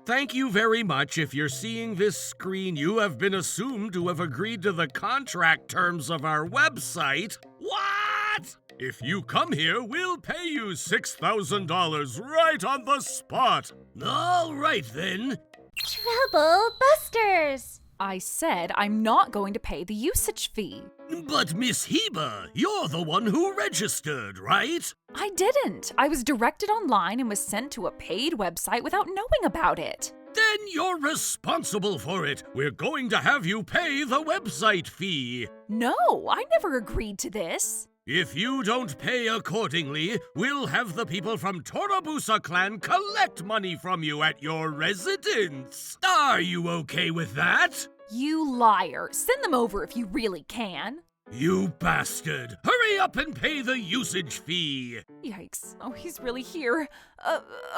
Thank you very much. If you're seeing this screen, you have been assumed to have agreed to the contract terms of our website. What? If you come here, we'll pay you $6,000 right on the spot. All right, then. Trouble Busters! I said I'm not going to pay the usage fee. But Miss Heba, you're the one who registered, right? I didn't. I was directed online and was sent to a paid website without knowing about it. Then you're responsible for it. We're going to have you pay the website fee. No, I never agreed to this. If you don't pay accordingly, we'll have the people from Torobusa clan collect money from you at your residence. Are you okay with that? You liar. Send them over if you really can. You bastard! Hurry up and pay the usage fee! Yikes. Oh, he's really here.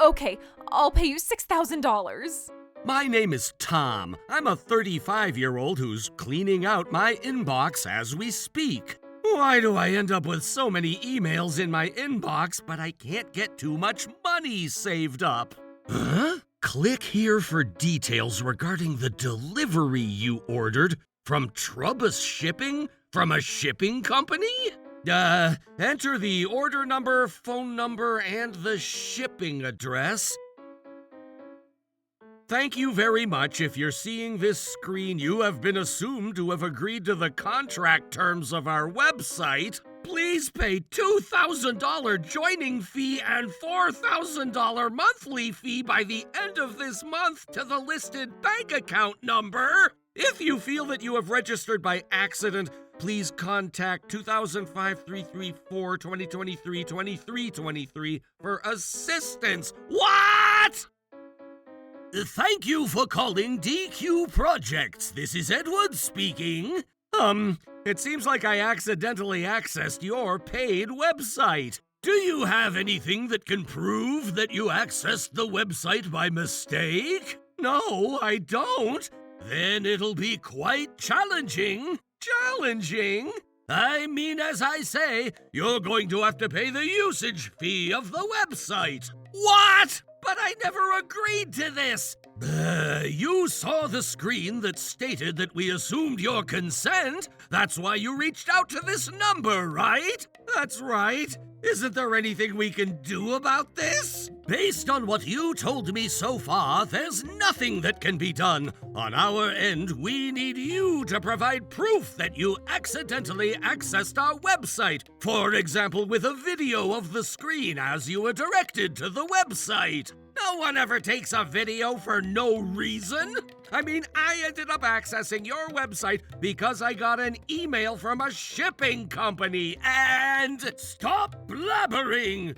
Okay, I'll pay you $6,000. My name is Tom. I'm a 35-year-old who's cleaning out my inbox as we speak. Why do I end up with so many emails in my inbox, but I can't get too much money saved up? Huh? Click here for details regarding the delivery you ordered from Trubus Shipping? From a shipping company? Enter the order number, phone number, and the shipping address. Thank you very much. If you're seeing this screen, you have been assumed to have agreed to the contract terms of our website. Please pay $2,000 joining fee and $4,000 monthly fee by the end of this month to the listed bank account number. If you feel that you have registered by accident, please contact 2005-334-2023-2323 for assistance. What? Thank you for calling DQ Projects. This is Edward speaking. It seems like I accidentally accessed your paid website. Do you have anything that can prove that you accessed the website by mistake? No, I don't. Then it'll be quite challenging. Challenging? I mean, as I say, you're going to have to pay the usage fee of the website. What? But I never agreed to this. You saw the screen that stated that we assumed your consent. That's why you reached out to this number, right? That's right. Isn't there anything we can do about this? Based on what you told me so far, there's nothing that can be done. On our end, we need you to provide proof that you accidentally accessed our website. For example, with a video of the screen as you were directed to the website. No one ever takes a video for no reason. I mean, I ended up accessing your website because I got an email from a shipping company and... Stop blabbering!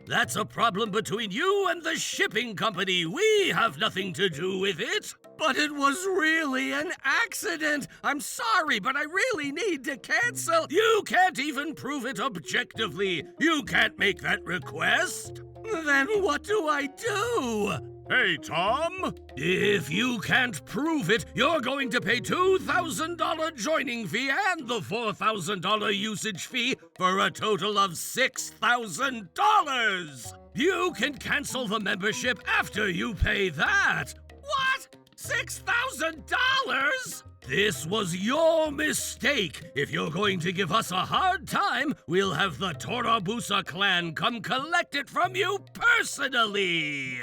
That's a problem between you and the shipping company. We have nothing to do with it. But it was really an accident. I'm sorry, but I really need to cancel. You can't even prove it objectively. You can't make that request. Then what do I do? Hey, Tom. If you can't prove it, you're going to pay $2,000 joining fee and the $4,000 usage fee for a total of $6,000. You can cancel the membership after you pay that. What? $6,000? This was your mistake. If you're going to give us a hard time, we'll have the Torobusa clan come collect it from you personally.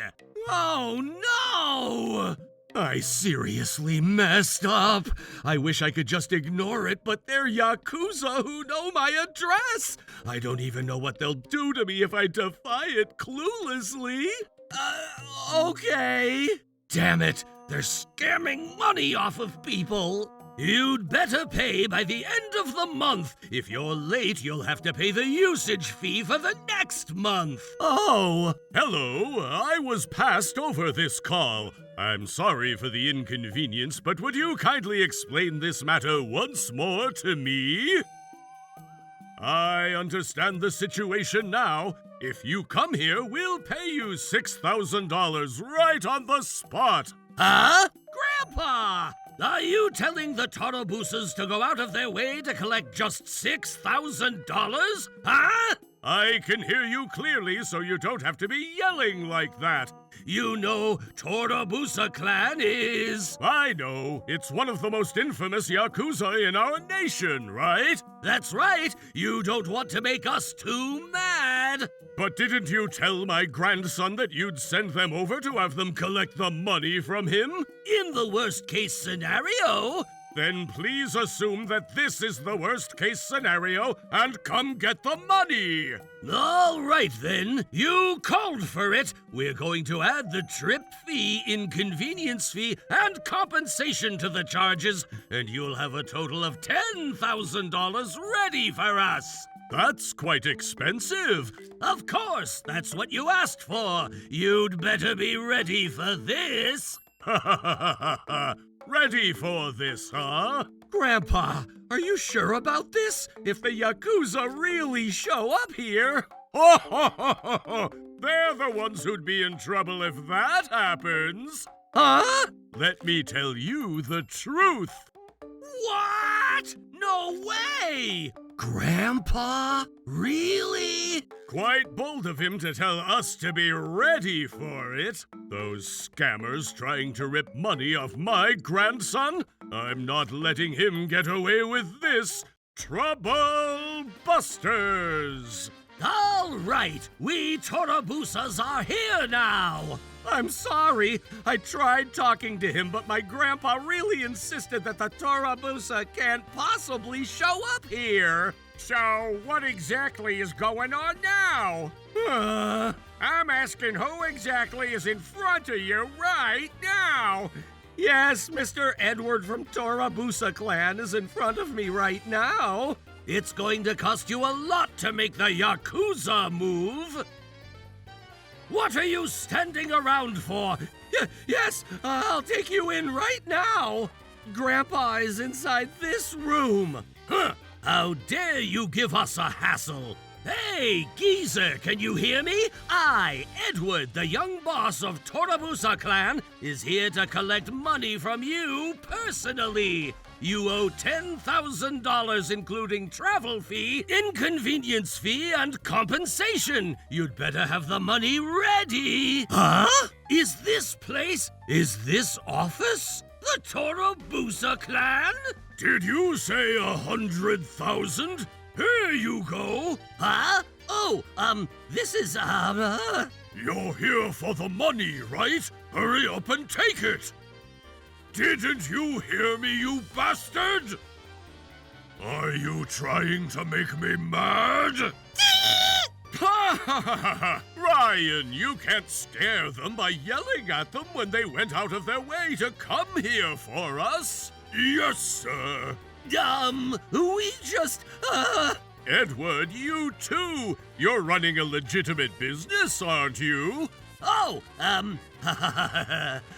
Oh, no! I seriously messed up. I wish I could just ignore it, but they're Yakuza who know my address. I don't even know what they'll do to me if I defy it cluelessly. Okay. Damn it. They're scamming money off of people. You'd better pay by the end of the month. If you're late, you'll have to pay the usage fee for the next month. Oh, hello. I was passed over this call. I'm sorry for the inconvenience, but would you kindly explain this matter once more to me? I understand the situation now. If you come here, we'll pay you $6,000 right on the spot. Huh? Grandpa! Are you telling the Torobusas to go out of their way to collect just $6,000? Huh? I can hear you clearly, so you don't have to be yelling like that. You know Torabusa clan is... I know. It's one of the most infamous Yakuza in our nation, right? That's right. You don't want to make us too mad. But didn't you tell my grandson that you'd send them over to have them collect the money from him? In the worst-case scenario... Then please assume that this is the worst-case scenario and come get the money! All right, then. You called for it. We're going to add the trip fee, inconvenience fee, and compensation to the charges, and you'll have a total of $10,000 ready for us. That's quite expensive. Of course, that's what you asked for. You'd better be ready for this. Ha ha ha ha ha. Ready for this, huh? Grandpa, are you sure about this? If the Yakuza really show up here... Ho ho ho ho ho! They're the ones who'd be in trouble if that happens. Huh? Let me tell you the truth. What? No way! Grandpa? Really? Quite bold of him to tell us to be ready for it. Those scammers trying to rip money off my grandson? I'm not letting him get away with this. Trouble Busters! All right, we Torabusas are here now. I'm sorry. I tried talking to him, but my grandpa really insisted that the Torabusa can't possibly show up here. So, what exactly is going on now? I'm asking who exactly is in front of you right now. Yes, Mr. Edward from Torabusa clan is in front of me right now. It's going to cost you a lot to make the Yakuza move. What are you standing around for? Yes, I'll take you in right now. Grandpa is inside this room. Huh. How dare you give us a hassle? Hey, geezer, can you hear me? I, Edward, the young boss of Torabusa clan, is here to collect money from you personally. You owe $10,000, including travel fee, inconvenience fee, and compensation. You'd better have the money ready. Huh? Is this office the Torabusa clan? Did you say 100,000? Here you go. Huh? Oh, this is, You're here for the money, right? Hurry up and take it. Didn't you hear me, you bastard? Are you trying to make me mad? Ha ha ha ha! Ryan, you can't scare them by yelling at them when they went out of their way to come here for us. Yes, sir. We just, Edward, you too! You're running a legitimate business, aren't you? Oh,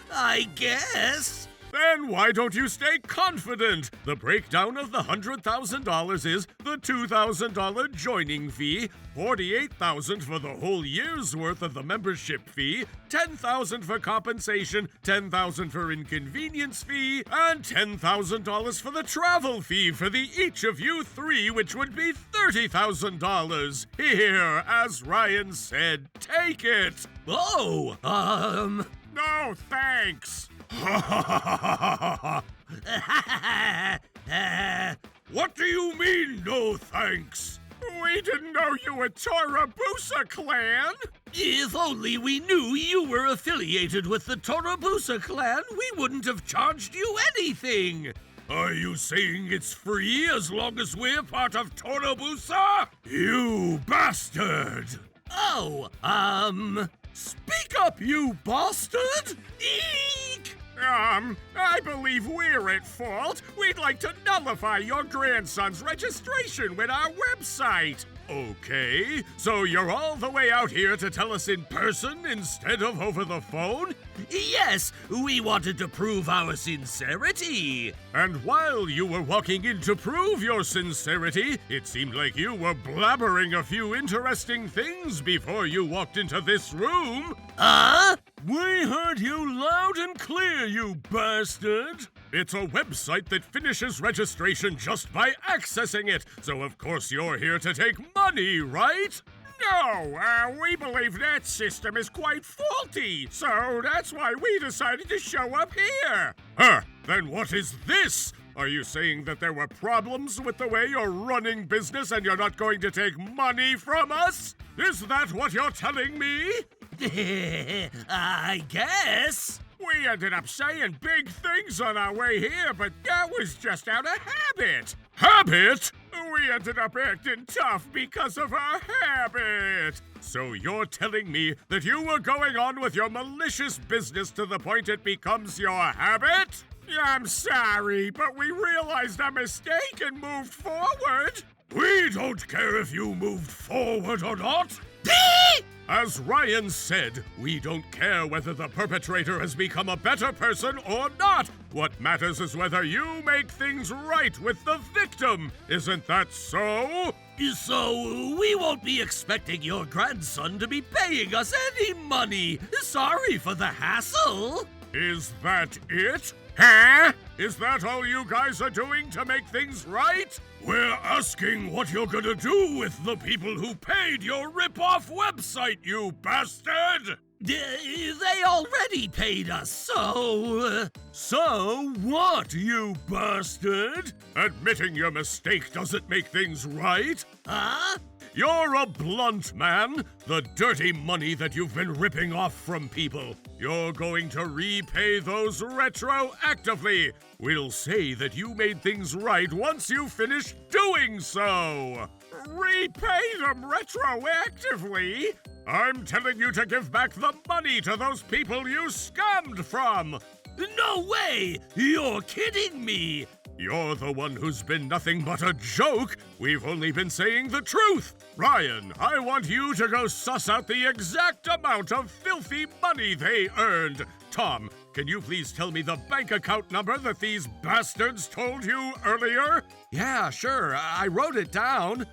I guess. Then why don't you stay confident? The breakdown of the $100,000 is the $2,000 joining fee, $48,000 for the whole year's worth of the membership fee, $10,000 for compensation, $10,000 for inconvenience fee, and $10,000 for the travel fee for the each of you three, which would be $30,000. Here, as Ryan said, take it. Oh, no, thanks. What do you mean, no thanks? We didn't know you were Torabusa clan. If only we knew you were affiliated with the Torabusa clan, we wouldn't have charged you anything. Are you saying it's free as long as we're part of Torabusa? You bastard! Oh, speak up, you bastard! Eek! I believe we're at fault. We'd like to nullify your grandson's registration with our website. Okay, so you're all the way out here to tell us in person instead of over the phone? Yes, we wanted to prove our sincerity. And while you were walking in to prove your sincerity, it seemed like you were blabbering a few interesting things before you walked into this room. We heard you loud and clear, you bastard! It's a website that finishes registration just by accessing it, so of course you're here to take money, right? No, we believe that system is quite faulty, so that's why we decided to show up here. Huh, then what is this? Are you saying that there were problems with the way you're running business and you're not going to take money from us? Is that what you're telling me? I guess. We ended up saying big things on our way here, but that was just out of habit. Habit? We ended up acting tough because of our habit. So you're telling me that you were going on with your malicious business to the point it becomes your habit? I'm sorry, but we realized our mistake and moved forward. We don't care if you moved forward or not. As Ryan said, we don't care whether the perpetrator has become a better person or not. What matters is whether you make things right with the victim. Isn't that so? So, we won't be expecting your grandson to be paying us any money. Sorry for the hassle. Is that it? Huh? Is that all you guys are doing to make things right? We're asking what you're gonna do with the people who paid your rip-off website, you bastard! They already paid us, so... So what, you bastard? Admitting your mistake doesn't make things right. Huh? You're a blunt man. The dirty money that you've been ripping off from people. You're going to repay those retroactively. We'll say that you made things right once you finish doing so. Repay them retroactively? I'm telling you to give back the money to those people you scammed from. No way! You're kidding me! You're the one who's been nothing but a joke. We've only been saying the truth. Ryan, I want you to go suss out the exact amount of filthy money they earned. Tom, can you please tell me the bank account number that these bastards told you earlier? Yeah, sure. I wrote it down.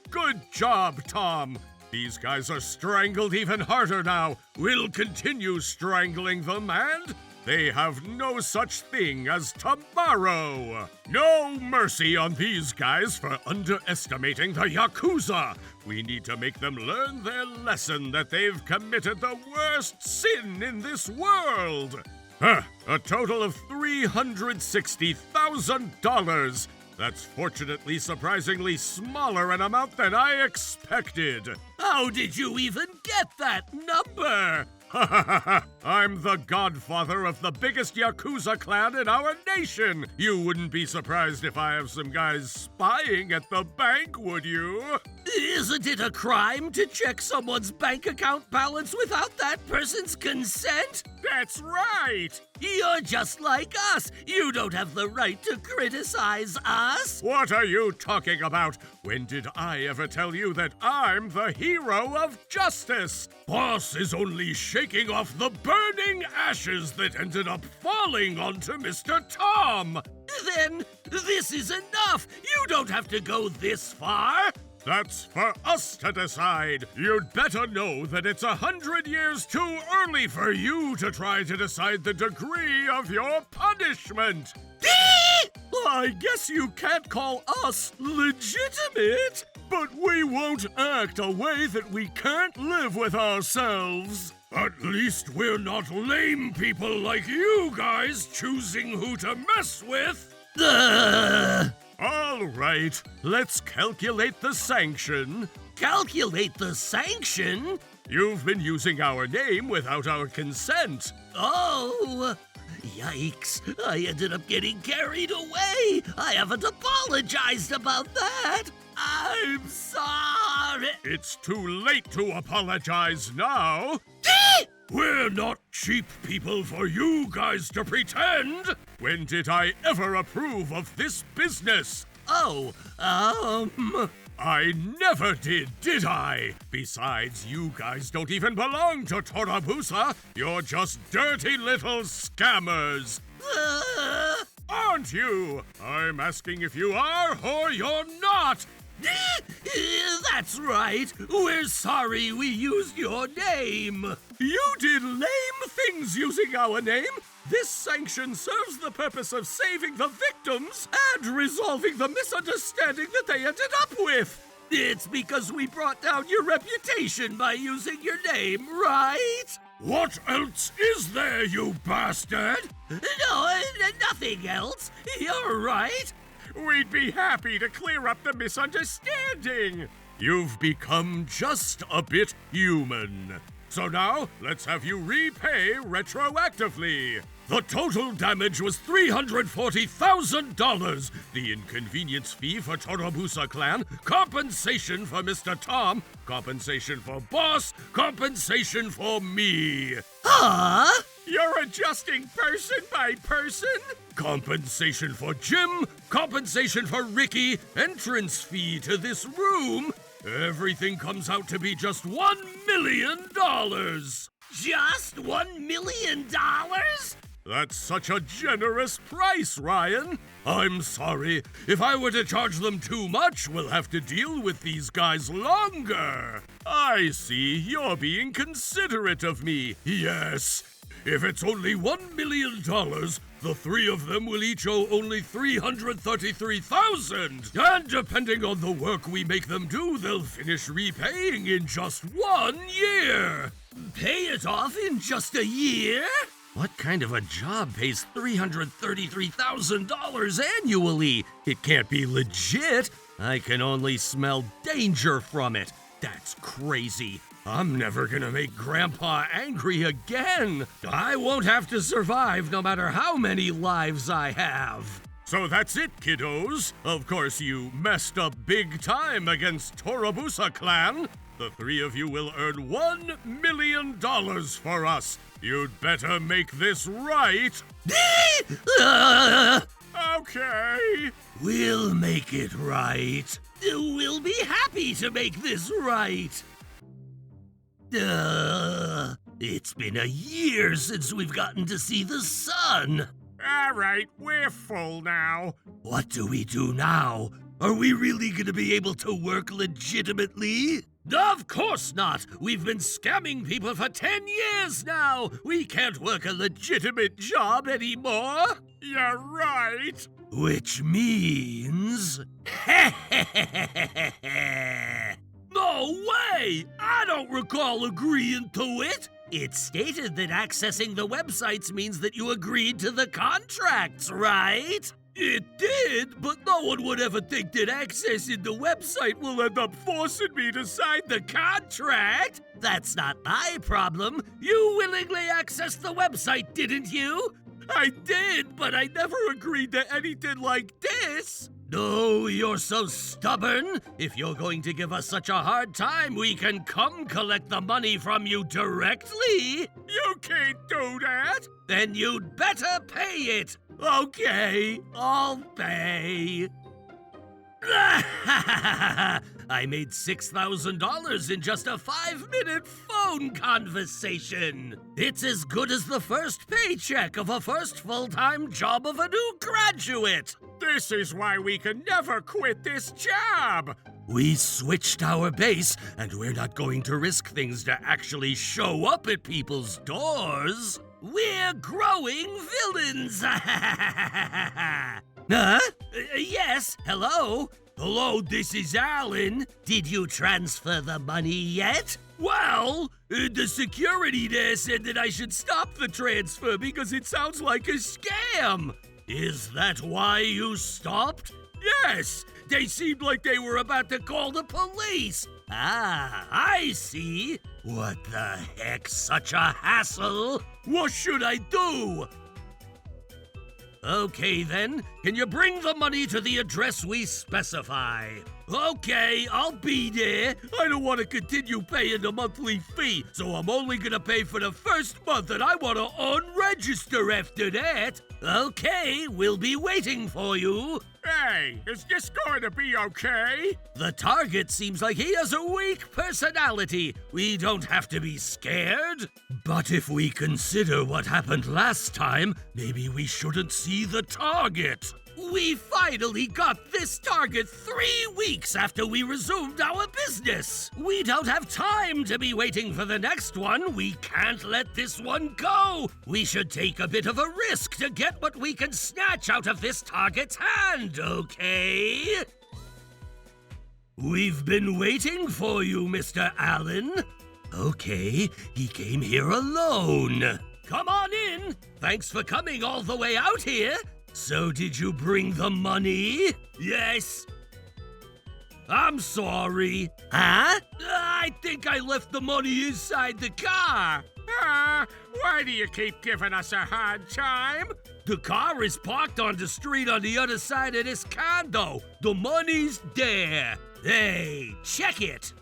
Good job, Tom. These guys are strangled even harder now. We'll continue strangling them, and they have no such thing as tomorrow. No mercy on these guys for underestimating the Yakuza. We need to make them learn their lesson that they've committed the worst sin in this world. A total of $360,000. That's fortunately surprisingly smaller an amount than I expected. How did you even get that number? I'm the godfather of the biggest Yakuza clan in our nation. You wouldn't be surprised if I have some guys spying at the bank, would you? Isn't it a crime to check someone's bank account balance without that person's consent? That's right. You're just like us. You don't have the right to criticize us. What are you talking about? When did I ever tell you that I'm the hero of justice? Boss is only shaking off the burning ashes that ended up falling onto Mr. Tom. Then this is enough. You don't have to go this far. That's for us to decide. You'd better know that it's 100 years too early for you to try to decide the degree of your punishment. I guess you can't call us legitimate. But we won't act a way that we can't live with ourselves. At least we're not lame people like you guys choosing who to mess with. All right, let's calculate the sanction. Calculate the sanction? You've been using our name without our consent. Oh, yikes. I ended up getting carried away. I haven't apologized about that. I'm sorry. It's too late to apologize now. We're not cheap people for you guys to pretend. When did I ever approve of this business? I never did I? Besides, you guys don't even belong to Torabusa. You're just dirty little scammers. Aren't you? I'm asking if you are or you're not. That's right. We're sorry we used your name. You did lame things using our name. This sanction serves the purpose of saving the victims and resolving the misunderstanding that they ended up with. It's because we brought down your reputation by using your name, right? What else is there, you bastard? No, nothing else. You're right. We'd be happy to clear up the misunderstanding. You've become just a bit human. So now, let's have you repay retroactively. The total damage was $340,000. The inconvenience fee for Torobusa Clan, compensation for Mr. Tom, compensation for Boss, compensation for me. Huh? You're adjusting person by person? Compensation for Jim, compensation for Ricky, entrance fee to this room. Everything comes out to be just $1 million. Just $1 million? That's such a generous price, Ryan. I'm sorry. If I were to charge them too much, we'll have to deal with these guys longer. I see. You're being considerate of me. Yes. If it's only $1 million, the three of them will each owe only $333,000. And depending on the work we make them do, they'll finish repaying in just 1 year. Pay it off in just a year? What kind of a job pays $333,000 annually? It can't be legit. I can only smell danger from it. That's crazy. I'm never gonna make Grandpa angry again. I won't have to survive no matter how many lives I have. So that's it, kiddos. Of course, you messed up big time against Torobusa Clan. The three of you will earn $1 million for us. You'd better make this right. Okay. We'll make it right. We'll be happy to make this right. It's been a year since we've gotten to see the sun. All right, we're full now. What do we do now? Are we really gonna be able to work legitimately? Of course not! We've been scamming people for 10 years now! We can't work a legitimate job anymore! You're right. Which means... No way! I don't recall agreeing to it! It stated that accessing the websites means that you agreed to the contracts, right? It did, but no one would ever think that accessing the website will end up forcing me to sign the contract. That's not my problem. You willingly accessed the website, didn't you? I did, but I never agreed to anything like this. No, you're so stubborn. If you're going to give us such a hard time, we can come collect the money from you directly. You can't do that. Then you'd better pay it. Okay, I'll pay. I made $6,000 in just a 5-minute phone conversation. It's as good as the first paycheck of a first full-time job of a new graduate. This is why we can never quit this job. We switched our base, and we're not going to risk things to actually show up at people's doors. We're growing villains. Huh? Yes, hello? Hello, this is Alan. Did you transfer the money yet? Well, the security there said that I should stop the transfer because it sounds like a scam. Is that why you stopped? Yes, they seemed like they were about to call the police. Ah, I see. What the heck, such a hassle? What should I do? Okay then, can you bring the money to the address we specify? Okay, I'll be there. I don't want to continue paying the monthly fee, so I'm only gonna pay for the first month and I want to unregister after that. Okay, we'll be waiting for you. Hey, is this going to be okay? The target seems like he has a weak personality. We don't have to be scared. But if we consider what happened last time, maybe we shouldn't see the target. We finally got this target 3 weeks after we resumed our business. We don't have time to be waiting for the next one. We can't let this one go. We should take a bit of a risk to get what we can snatch out of this target's hand, okay? We've been waiting for you, Mr. Allen. Okay, he came here alone. Come on in. Thanks for coming all the way out here. So did you bring the money? Yes. I'm sorry. Huh? I think I left the money inside the car. Why do you keep giving us a hard time? The car is parked on the street on the other side of this condo. The money's there. Hey, check it.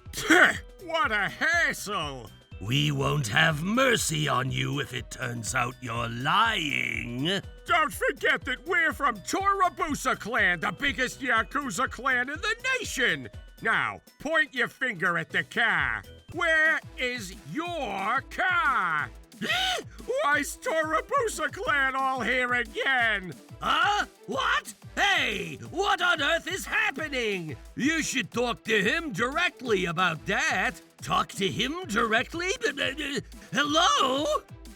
What a hassle! We won't have mercy on you if it turns out you're lying. Don't forget that we're from Torabusa Clan, the biggest Yakuza clan in the nation! Now, point your finger at the car. Where is your car? Why's Torabusa Clan all here again? Huh? What? Hey, what on earth is happening? You should talk to him directly about that. Talk to him directly? Hello?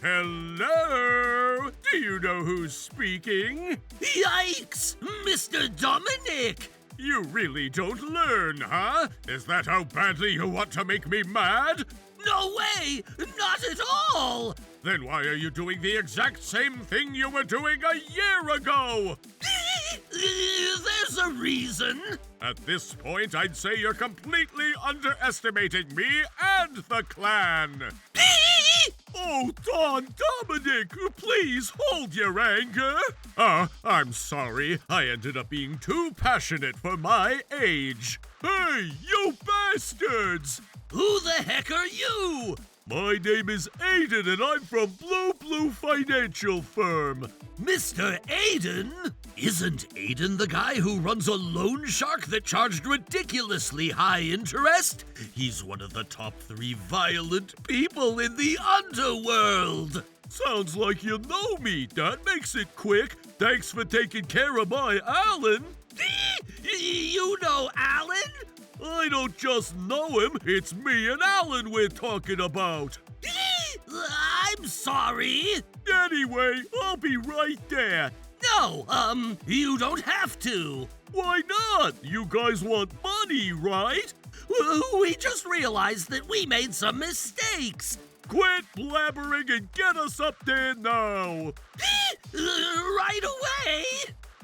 Hello? Do you know who's speaking? Yikes! Mr. Dominic! You really don't learn, huh? Is that how badly you want to make me mad? No way! Not at all! Then why are you doing the exact same thing you were doing a year ago? There's a reason. At this point, I'd say you're completely underestimating me and the clan. Oh, Don Dominic, please hold your anger. I'm sorry. I ended up being too passionate for my age. Hey, you bastards! Who the heck are you? My name is Aiden, and I'm from Blue Financial Firm. Mr. Aiden? Isn't Aiden the guy who runs a loan shark that charged ridiculously high interest? He's one of the top 3 violent people in the underworld. Sounds like you know me. That makes it quick. Thanks for taking care of my Alan. You know Alan? I don't just know him. It's me and Alan we're talking about. I'm sorry. Anyway, I'll be right there. No, you don't have to. Why not? You guys want money, right? We just realized that we made some mistakes. Quit blabbering and get us up there now. Right away.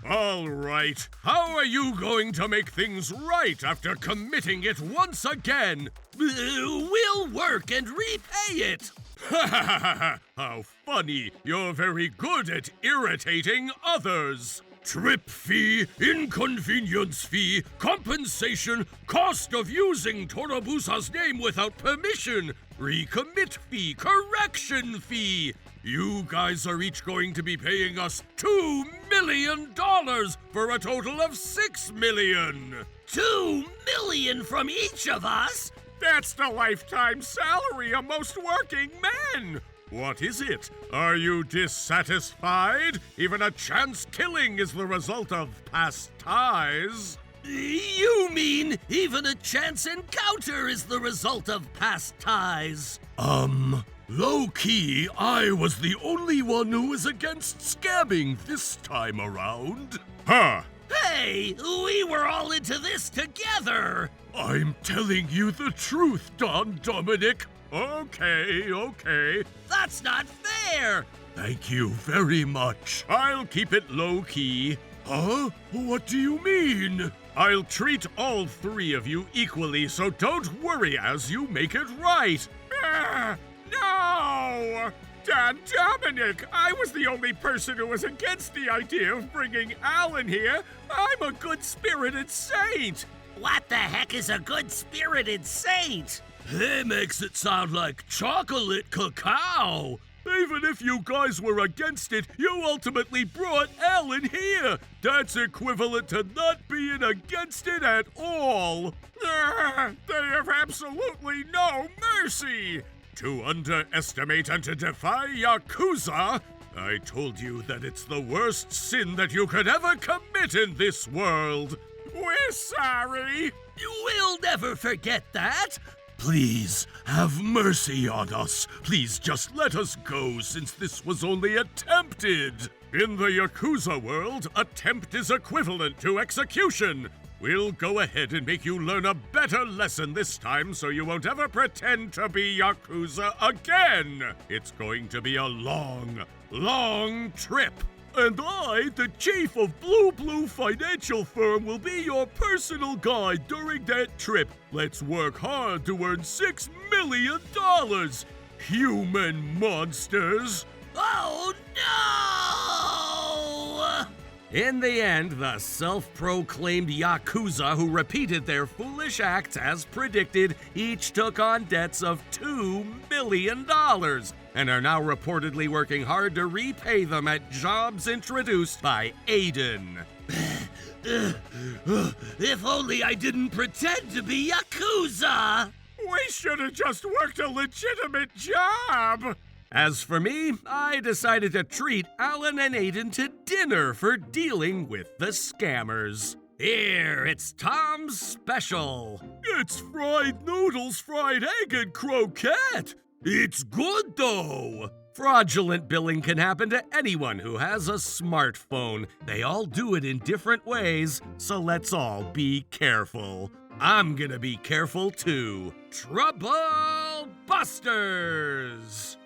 All right. How are you going to make things right after committing it once again? We'll work and repay it. Ha ha ha ha! How funny! You're very good at irritating others. Trip fee, inconvenience fee, compensation, cost of using Torabusa's name without permission, recommit fee, correction fee. You guys are each going to be paying us $2 million for a total of $6 million. $2 million from each of us? That's the lifetime salary of most working men! What is it? Are you dissatisfied? Even a chance killing is the result of past ties. You mean even a chance encounter is the result of past ties? Low-key, I was the only one who was against scamming this time around. Huh. Hey, we were all into this together! I'm telling you the truth, Don Dominic. Okay. That's not fair! Thank you very much. I'll keep it low-key. Huh? What do you mean? I'll treat all 3 of you equally, so don't worry as you make it right. No! Don Dominic, I was the only person who was against the idea of bringing Alan here. I'm a good-spirited saint. What the heck is a good-spirited saint? He makes it sound like chocolate cacao. Even if you guys were against it, you ultimately brought Alan here. That's equivalent to not being against it at all. They have absolutely no mercy. To underestimate and to defy Yakuza, I told you that it's the worst sin that you could ever commit in this world. We're sorry. We'll never forget that. Please, have mercy on us. Please just let us go since this was only attempted. In the Yakuza world, attempt is equivalent to execution. We'll go ahead and make you learn a better lesson this time so you won't ever pretend to be Yakuza again. It's going to be a long, long trip. And I, the chief of Blue Financial Firm, will be your personal guide during that trip. Let's work hard to earn $6 million. Human monsters. Oh no! In the end, the self-proclaimed Yakuza who repeated their foolish acts as predicted each took on debts of $2 million and are now reportedly working hard to repay them at jobs introduced by Aiden. If only I didn't pretend to be Yakuza! We should have just worked a legitimate job. As for me, I decided to treat Alan and Aiden to dinner for dealing with the scammers. Here, it's Tom's special. It's fried noodles, fried egg, and croquette. It's good though! Fraudulent billing can happen to anyone who has a smartphone. They all do it in different ways, so let's all be careful. I'm gonna be careful too. Trouble Busters!